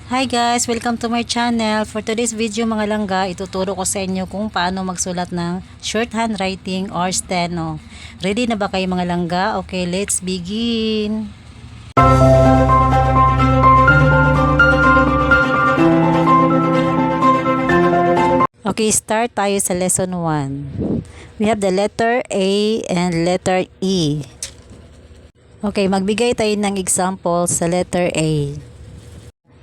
Hi guys! Welcome to my channel. For today's video mga langga, ituturo ko sa inyo kung paano magsulat ng shorthand writing or steno. Ready na ba kayo mga langga? Okay, let's begin! Okay, start tayo sa lesson 1. We have the letter A and letter E. Okay, magbigay tayo ng example sa letter A.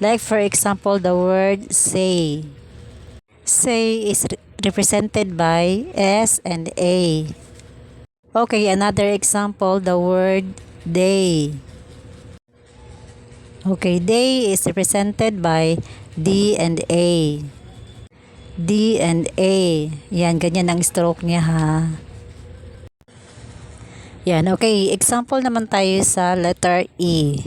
Like for example, the word say. Say is represented by S and A. Okay, another example, the word day. Okay, day is represented by D and A. D and A. Yan, ganyan ang stroke niya ha. Yan, okay. Example naman tayo sa letter E.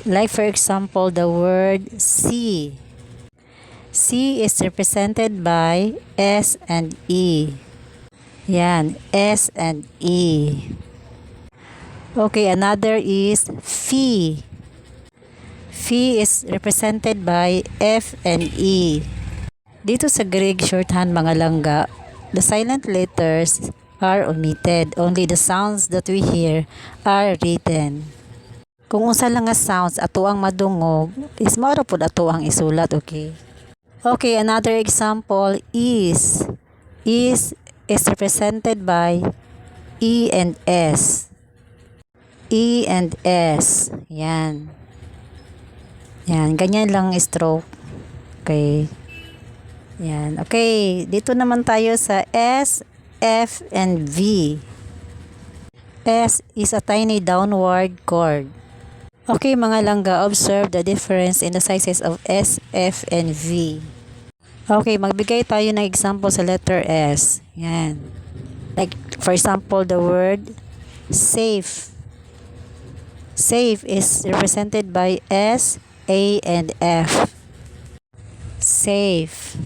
Like for example, the word C. C is represented by S and E. Yan, S and E. Okay, another is Phi. Phi is represented by F and E. Dito sa Greek shorthand mga langga, the silent letters are omitted. Only the sounds that we hear are written. Kung usa lang nga sounds ato ang madungog, is mao pod ato ang isulat, okay? Okay, another example is represented by E and S. E and S. Yan. Yan, ganyan lang stroke. Okay. Yan. Okay, dito naman tayo sa S, F, and V. S is a tiny downward chord. Okay mga langga, observe the difference in the sizes of S, F, and V. Okay, magbigay tayo ng example sa letter S. Yan. Like, for example, the word safe. Safe is represented by S, A, and F. Safe.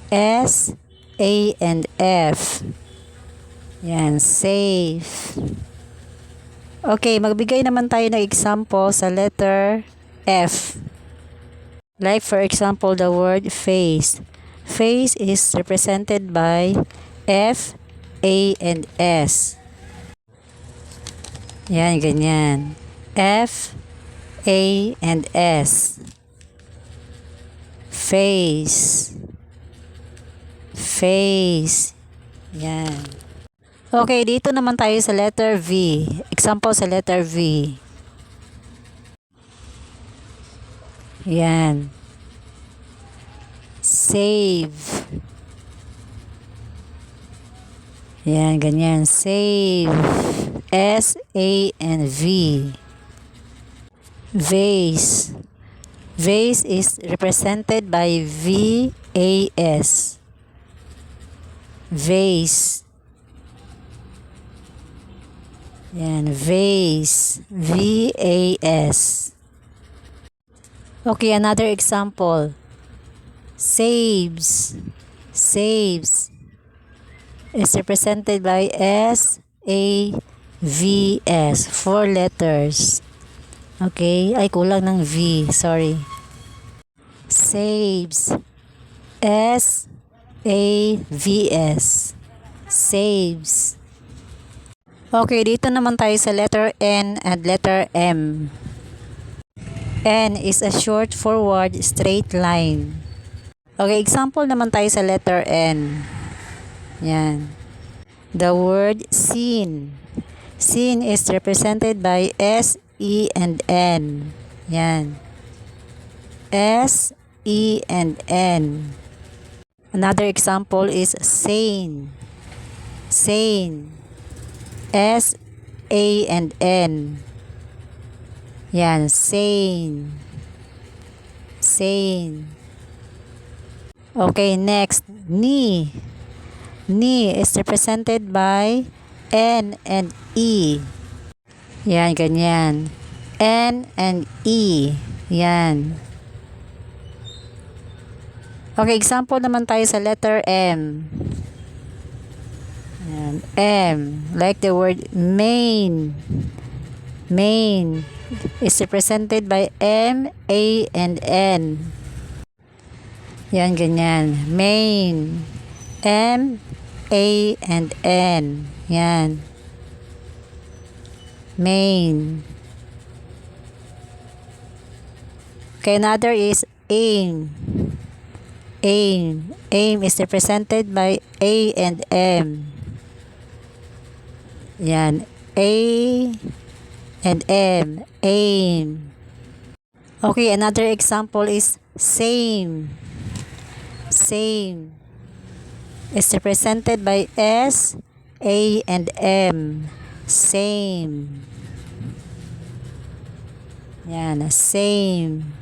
S, A, and F. Yan, safe. Okay, magbigay naman tayo ng example sa letter F. Like for example, the word face. Face is represented by F, A, and S. Yan, ganyan. F, A, and S. Face. Face. Yan. Okay, dito naman tayo sa letter V. Example sa letter V. Yan. Save. Yan, ganyan. Save. S, A, and V. Vase. Vase is represented by V, A, S. Vase. Yan, vase. V, A, S. Okay, another example. Saves. Saves is represented by S, A, V, S. 4 letters. Okay, ay kulang ng V, sorry. Saves. S, A, V, S. Saves. Okay, dito naman tayo sa letter N and letter M. N is a short forward straight line. Okay, example naman tayo sa letter N. Yan. The word seen. Seen is represented by S, E, and N. Yan. S, E, and N. Another example is sane. Sane. S, A, and N. Yan, sane. Sane. Okay, next, knee. Knee is represented by N and E. Yan, ganyan. N and E. Yan. Okay, example naman tayo sa letter M. Yan, M. Like the word main. Main. is represented by M, A, and N. Yan, ganyan. Main. M, A, and N. Yan. Main. Okay, another is aim. Aim. Aim is represented by A and M. Yan. A and M. Aim. Okay, another example is same. Same is represented by S, A, and M. Same. Yan, same.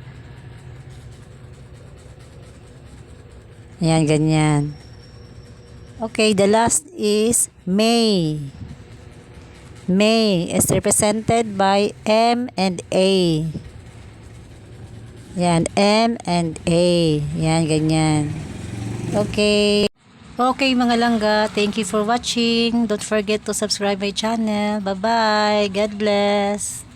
Yan, ganyan. Okay, the last is May. May is represented by M and A. Yan, M and A. Yan, ganyan. Okay. Okay, mga langga. Thank you for watching. Don't forget to subscribe my channel. Bye-bye. God bless.